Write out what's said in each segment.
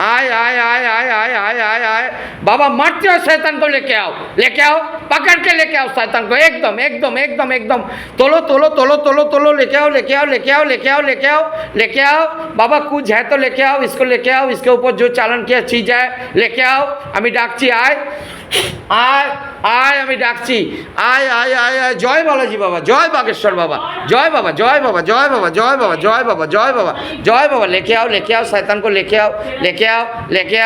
आय आय आय आय आय आय आय आय बाबा मारते हो शैतान को, लेके आओ, पकड़ के लेके आओ शैतान को, एकदम एकदम एकदम एकदम तोलो तोलो तोलो तोलो तोलो, लेके आओ लेके आओ लेके आओ लेके आओ लेके आओ लेके आओ बाबा, कुछ है तो लेके आओ, इसको लेके आओ, इसके ऊपर जो चालन किया चीज है लेके आओ। আমি ডাকছি আয় আয় আয়, আমি ডাকছি আয় আয় আয় আয়। জয় বালাজি বাবা, জয় বাগেশ্বর বাবা, জয় বাবা জয় বাবা জয় বাবা জয় বাবা জয় বাবা জয় বাবা জয় বাবা। लेके आओ शैतान को, लेके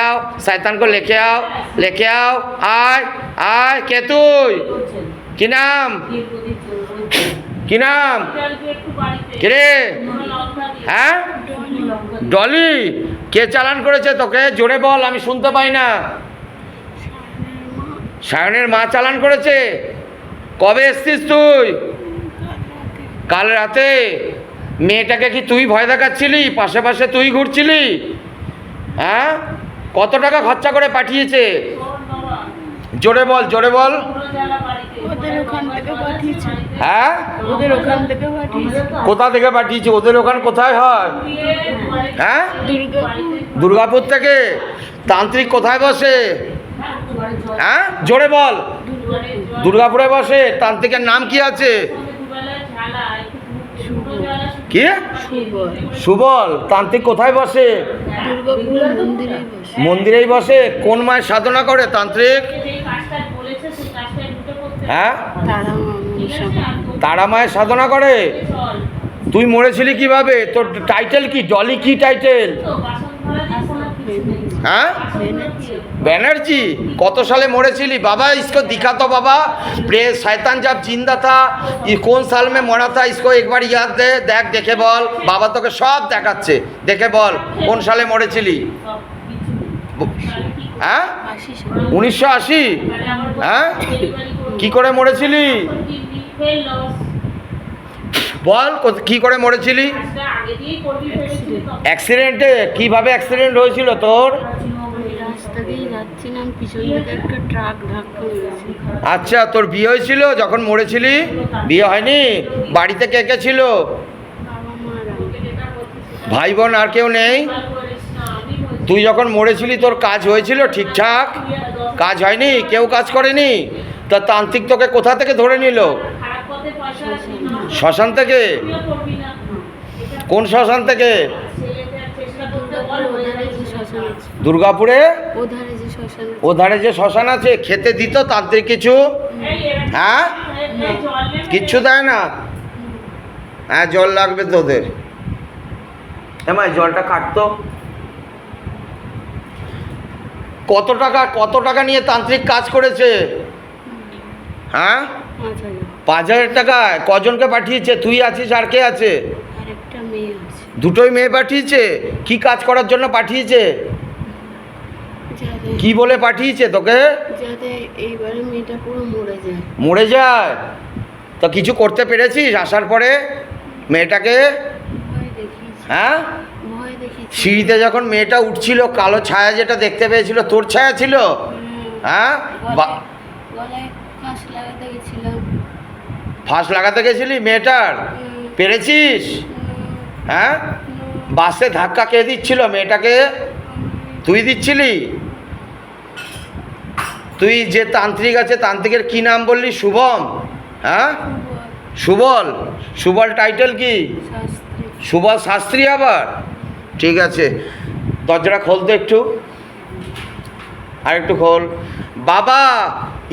आओ शैतान को, लेके आओ आय आय। কে তুই? কি নাম? কি নাম? কে রে? হ্যাঁ ডলি। কে চালান করেছে তোকে? জোরে বল, আমি শুনতে পাই না। সায়নের মা চালান করেছে। কবে এসছিস তুই? কাল রাতে। মেয়েটাকে কি তুই ভয় দেখাচ্ছিলি? পাশে পাশে তুই ঘুরছিলি? হ্যাঁ, কত টাকা খরচা করে পাঠিয়েছে? জোরে বল, জোরে বল। হ্যাঁ, কোথা থেকে পাঠিয়েছে? ওদের ওখান কোথায় হয়? হ্যাঁ, দুর্গাপুর থেকে। তান্ত্রিক কোথায় বসে? হ্যাঁ জোরে বল। দুর্গাপুরে বসে। তান্ত্রিকের নাম কি আছে? কি? সুবল। তান্ত্রিক কোথায় বসে? মন্দিরেই বসে। কোন মায়ের সাধনা করে তান্ত্রিক? হ্যাঁ, তারা মায়ের সাধনা করে। তুই মরেছিলি কিভাবে? তোর টাইটেল কি? ডলি কি টাইটেল? हाँ बैनर्जी। कत साले मरेছিলি बाबा? इसको दिखा तो बाबा। प्रेस शैतान जब जिंदा था ये कौन साल में मरा था? इसको एक बार याद दे, देख देखे बोल। बाबा তোকে সব দেখাচ্ছে, দেখে বল কোন সালে মরেছিলি? হ্যাঁ 1980। হ্যাঁ কি করে মরেছিলি বল, কি করে মরেছিলি? অ্যাক্সিডেন্টে। কিভাবে অ্যাক্সিডেন্ট হয়েছিল তোর? আচ্ছা, তোর বিয়ে হয়েছিল যখন মরেছিলি? বিয়ে হয়নি? বাড়িতে কে কে ছিল? ভাই বোন আর কেউ নেই? তুই যখন মরেছিলি তোর কাজ হয়েছিল ঠিকঠাক? কাজ হয়নি? কেউ কাজ করেনি? তা তান্ত্রিক তোকে কোথা থেকে ধরে নিল? শ্মশান থেকে? কোন শ্মশান থেকে? দুর্গাপুরে ওধারে যে শ্মশান আছে। খেতে দিত তান্ত্রিক কিছু? হ্যাঁ কিচ্ছু দেয় না? হ্যাঁ জল লাগবে তোদের। হ্যাঁ জলটা কাটতো। কত টাকা নিয়ে তান্ত্রিক কাজ করেছে? হ্যাঁ 5000 টাকায়। কজনকে পাঠিয়েছে? তুই আছিস আর কে আছে? দুটোই মেয়ে পাঠিয়েছে। কি কাজ করার জন্য পাঠিয়েছে? কি বলে পাঠিয়েছে তোকে? মরে যায়। তো কিছু করতে পেরেছিস আসার পরে মেয়েটাকে? হ্যাঁ সিঁড়িতে যখন মেয়েটা উঠছিল কালো ছায়া যেটা দেখতে পেয়েছিল তোর ছায়া ছিল? হ্যাঁ ফাঁস লাগাতে গেছিলি মেয়েটার? পেরেছিস? হ্যাঁ বাসে ধাক্কা কে দিচ্ছিল মেয়েটাকে? তুই দিচ্ছিলি? তুই যে তান্ত্রিক আছে তান্ত্রিকের কি নাম বললি? শুভম। হ্যাঁ সুবল। সুবল টাইটেল কি? সুবল শাস্ত্রী আবার? ঠিক আছে, দরজাটা খোল তো একটু, আর একটু খোল। बाबा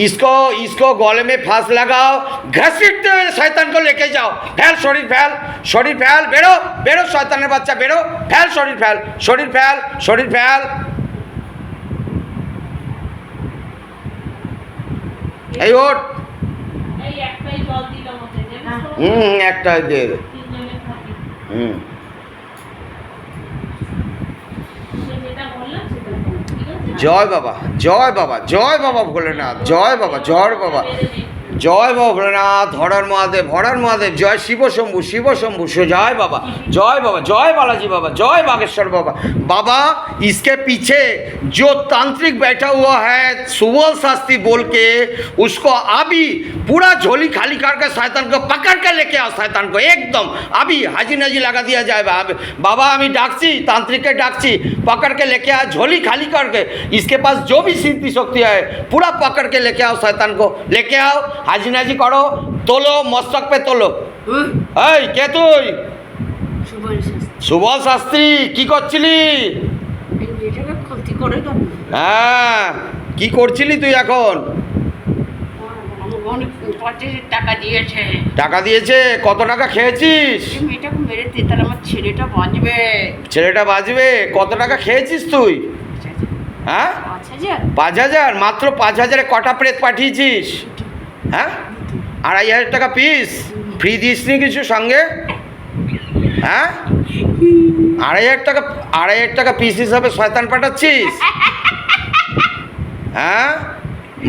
इसको गले में फांस लगाओ, घसीटते हुए शैतान को लेके जाओ। फैल शरीर फैल बेरो बेरो शैताনের বাচ্চা बेरो। फैल शरीर फैल। এই ওঠ। একটাই দে। জয় বাবা ভোলেনাথ, জয় বাবা জয় বাবা ভোলেনাথ, হরর মহাদেব, হরর মহাদেব, জয় শিব শম্ভু, শিব শম্ভু, জয় বাবা, जय बाबा, जय बालाजी बाबा, जय बागेश्वर बाबा। बाबा इसके पीछे जो तांत्रिक बैठा हुआ है सुबोल शास्त्री बोल के, उसको अभी पूरा झोली खाली करके शैतान को पकड़ के लेके आओ, शैतान को एकदम अभी हाजी नाजी लगा दिया जाए। बाबा আমি ডাকছি, तांत्रिक डाकची, पकड़ के लेके आओ, झोली खाली करके, इसके पास जो भी सिद्धि शक्ति है पूरा पकड़ के लेके आओ, शैतान को लेके आओ, हाजी नाजी करो, तोलो मस्तक पे तोलो। এই কে তুই? সুবল শাস্ত্রী, কি করছিলি? হ্যাঁ, কি করছিলি তুই এখন? টাকা দিয়েছে। টাকা দিয়েছে? কত টাকা খেয়েছিস? ছেলেটা বাঁচবে। ছেলেটা বাঁচবে? কত টাকা খেয়েছিস তুই? হ্যাঁ, 5,000? মাত্র 5,000-এ কটা প্রেত পাঠিয়েছিস? হ্যাঁ, 2,500 টাকা পিস। ফ্রি দিসনি কিছু সঙ্গে? হ্যাঁ, 2,500 টাকা পিস হিসাবে শয়তান পাঠাচ্ছিস? হ্যাঁ,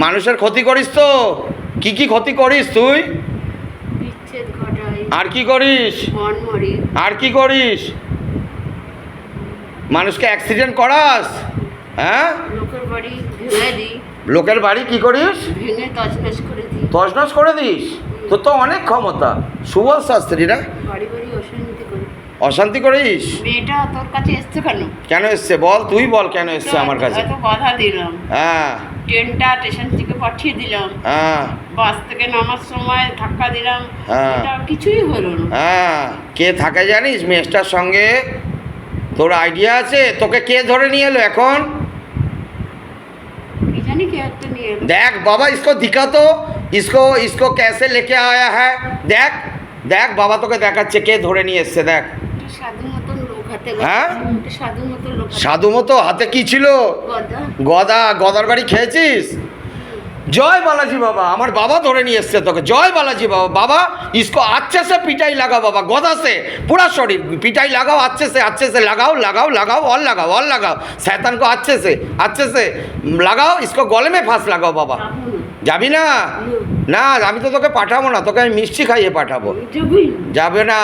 মানুষের ক্ষতি করিস তো। কি কি ক্ষতি করিস তুই? আর কি করিস? আর কি করিস? মানুষকে অ্যাক্সিডেন্ট করাস? হ্যাঁ, লোকের বাড়ি কি করিস? তছনছ করে দিস? তোর তো অনেক ক্ষমতা সুবল শাস্ত্রী না? অশান্তি করিস? মেয়েটা তোর কাছে এসছে কেন? কেন এসছে বল, তুই বল কেন এসছে আমার কাছে? এত বাধা দিলাম। হ্যাঁ, ট্রেনটা স্টেশন থেকে পাঠিয়ে দিলাম, হ্যাঁ, বাস থেকে নামার সময় ধাক্কা দিলাম, হ্যাঁ, এটা কিছুই হলো না। হ্যাঁ, কে থাকে জানিস মেয়েটার সঙ্গে? তোর আইডিয়া আছে? তোকে কে ধরে নিয়ে এলো এখন? কি জানি কে একটা নিয়ে এলো। देख बाबा इसको दिखा तो, इसको कैसे लेके आया है। देख देख बाबा তোকে দেখাচ্ছে কে ধরে নিয়ে এসছে। দেখ সাধু মতন লোক হাতে। হ্যাঁ, সাধু মতন লোক। সাধু মতো হাতে কি ছিল? গদা। গদার বাড়ি খেয়েছিস? जय बालाजी बाबा, আমার বাবা ধরে নিয়ে এসছে তোকে। जय बालाजी बाबा। बाबा इसको अच्छे से पिटाई लगाओ बाबा, गदा से पूरा शरीर पिटाई लगाओ, अच्छे से लगाओ लगाओ लगाओ और लगाओ शैतान को अच्छे से लगाओ, इसको गले में फांस लगाओ बाबा। যাবি না? না, আমি তো তোকে পাঠাবো না, তোকে আমি মিষ্টি খাইয়ে পাঠাবো। যাবে না?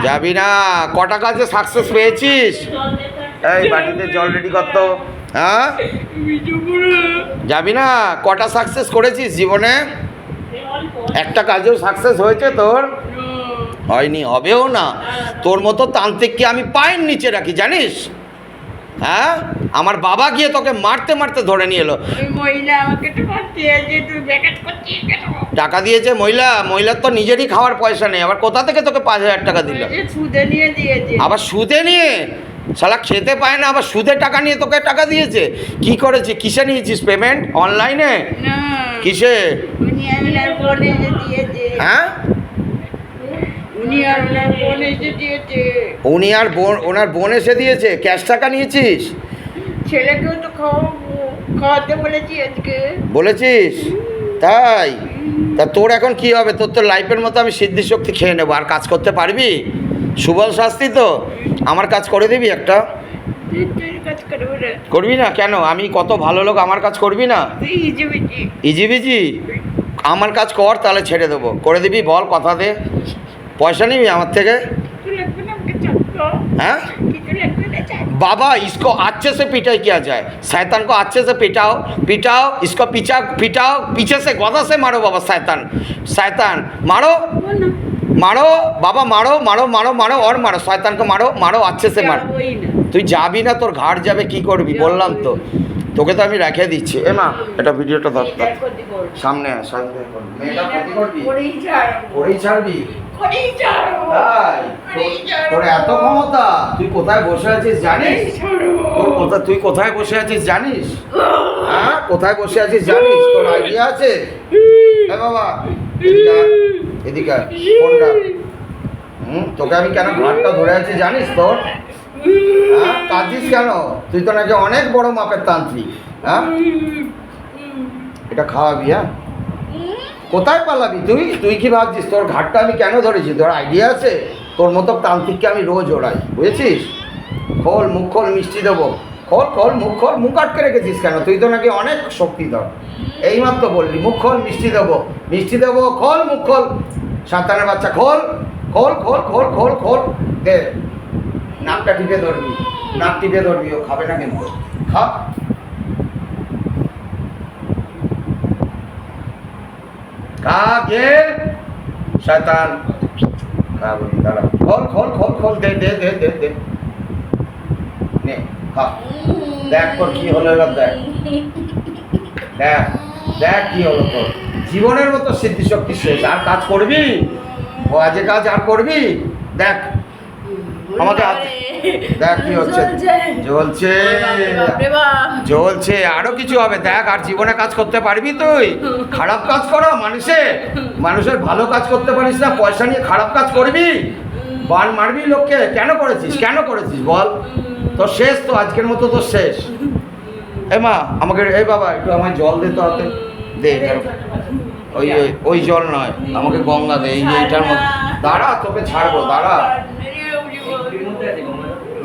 যাবি না? কটা কাজে সাকসেস পেয়েছিস? এই বাটিতে জল রেডি কর তো। হ্যাঁ, যাবি না? কটা সাকসেস করেছিস জীবনে? একটা কাজেও সাকসেস হয়েছে তোর? হয়নি, হবেও না। তোর মতো তান্ত্রিককে আমি পায়ের নিচে রাখি জানিস? হ্যাঁ, আমার বাবা গিয়ে তোকে মারতে মারতে ধরে নিয়ে এলো। টাকা দিয়েছে মহিলার তো নিজেরই খাওয়ার পয়সা নেই, আবার কোথা থেকে তোকে 5,000 টাকা দিল? আবার সুদে নিয়ে? শালা খেতে পায় না, আবার সুদে টাকা নিয়ে তোকে টাকা দিয়েছে। কি করেছি? কিসে নিয়েছিস পেমেন্ট? অনলাইনে? কিসে? হ্যাঁ, উনি আর ওনার বোন এসে দিয়েছে। ক্যাশ টাকা নিয়েছিস? ছেলেকেও তো খাওয়াতে বলেছি আজকে। বলেছিস? তাই? তা তোর এখন কি হবে? তোর তো লাইফের মতো আমি সিদ্ধি শক্তি খেয়ে নেবো। আর কাজ করতে পারবি? সুবল শাস্ত্রী তো, আমার কাজ করে দিবি একটা? করবি না কেন? আমি কত ভালো লোক, আমার কাজ করবি না? ইজিবিজি আমার কাজ কর, তাহলে ছেড়ে দেবো। করে দিবি? বল, কথা দে। পয়সা নিবি আমার থেকে? हाँ बाबा इसको अच्छे से पिटाई किया जाए, शैतान को अच्छे से पिटाओ पिटाओ, इसको पिटाओ पीछे से गदा से मारो बाबा। शैतान मारो मारो बाबा, मारो मारो मारो मारो और मारो, शैतान को मारो मारो अच्छे से मारो। তুই যাবি না, তোর ঘাট যাবে, কি করবি বললাম তো তোকে। তো আমি রেখে দিচ্ছি। এ মা, এটা ভিডিওটা ধর, সামনে করেই ছাড়বি। তোর এত ক্ষমতা? তুই কোথায় বসে আছিস জানিস? তুই কোথায় বসে আছিস জানিস? হ্যাঁ, কোথায় বসে আছিস জানিস? তোর আইডিয়া আছে? হ্যাঁ বাবা, এদিকে কোনটা? তোকে আমি কেন ঘাটটা ধরে আছি জানিস? তোর হ্যাঁ, কাঁদিস কেন? তুই তো নাকি অনেক বড় মাপের তান্ত্রিক। হ্যাঁ, এটা খাওয়াবি? হ্যাঁ, কোথায় পালাবি তুই? তুই কি ভাবছিস তোর ঘাটটা আমি কেন ধরেছি? তোর আইডিয়া আছে? তোর মতো তান্ত্রিককে আমি রোজ ওড়াই, বুঝেছিস? খোল, মুখ খোল, মিষ্টি দেবো। খোল খোল, মুখ আটকে রেখেছিস কেন? তুই তো নাকি অনেক শক্তিধর। এইমাত্র বললি মুখ খোল, মিষ্টি দেবো, মিষ্টি দেবো, খোল মুখ খোল, সাঁতারের বাচ্চা খোল খোল খোল খোল খোল খোল। দে, নাকটা টিপে ধরবি, নাক টিপে ধরবি, ও খাবে না কিন্তু। খা। খা গে শয়তান, খা বলি, দাঁড়া, খোল খোল খোল খোল, দে দে দে দে দে, নে খা। দেখ তোর কি হলো এবার, দেখ দেখ দেখ কি হলো তোর। জীবনের মতো সিদ্ধিশক্তি শেষ, আর কাজ করবি? ও আজে কাজ আর করবি? দেখ আমাকে দেখ কি হচ্ছে, জ্বলছে জ্বলছে, আরো কিছু হবে দেখ। আর জীবনে কাজ করতে পারবি তুই? খারাপ কাজ করো মানুষের ভালো কাজ করতে পারিস না, পয়সা নিয়ে খারাপ কাজ করবি, বান মারবি লোককে। কেন করেছিস বল? তোর শেষ তো, আজকের মতো তোর শেষ। এ মা আমাকে, এই বাবা একটু আমায় জল দে তো হাতে, দে। ওই ওই জল নয়, আমাকে গঙ্গা দে, এই যে এইটার মধ্যে। দাঁড়া তোকে ছাড়বো, দাঁড়া।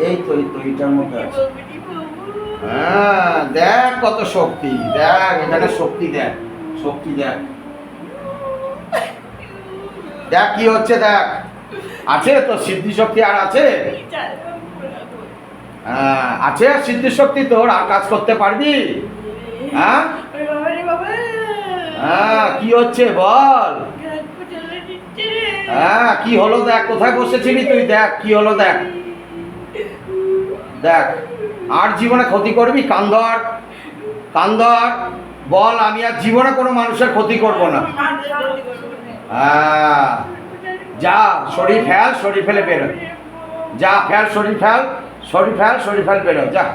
এই তো এইটার মধ্যে আছে। হ্যাঁ দেখ কত শক্তি, দেখ এখানে শক্তি, দেখ শক্তি, দেখ দেখ কি হচ্ছে, দেখ। আছে তো সিদ্ধি শক্তি, আর আছে? হ্যাঁ আছে সিদ্ধি শক্তি তোর, আর কাজ করতে পারবি? হ্যাঁ হ্যাঁ কি হচ্ছে বল? হ্যাঁ কি হলো দেখ, কোথায় বসেছিলি তুই, দেখ কি হলো, দেখ দেখ। আর জীবনে ক্ষতি করবি? কান্দর বল, আমি আর জীবনে কোনো মানুষের ক্ষতি করব না। হ্যাঁ যা, শরীর ফেল, শরীর ফেলে বেরো, যা ফেল, শরীর ফেল, বেরো, যা।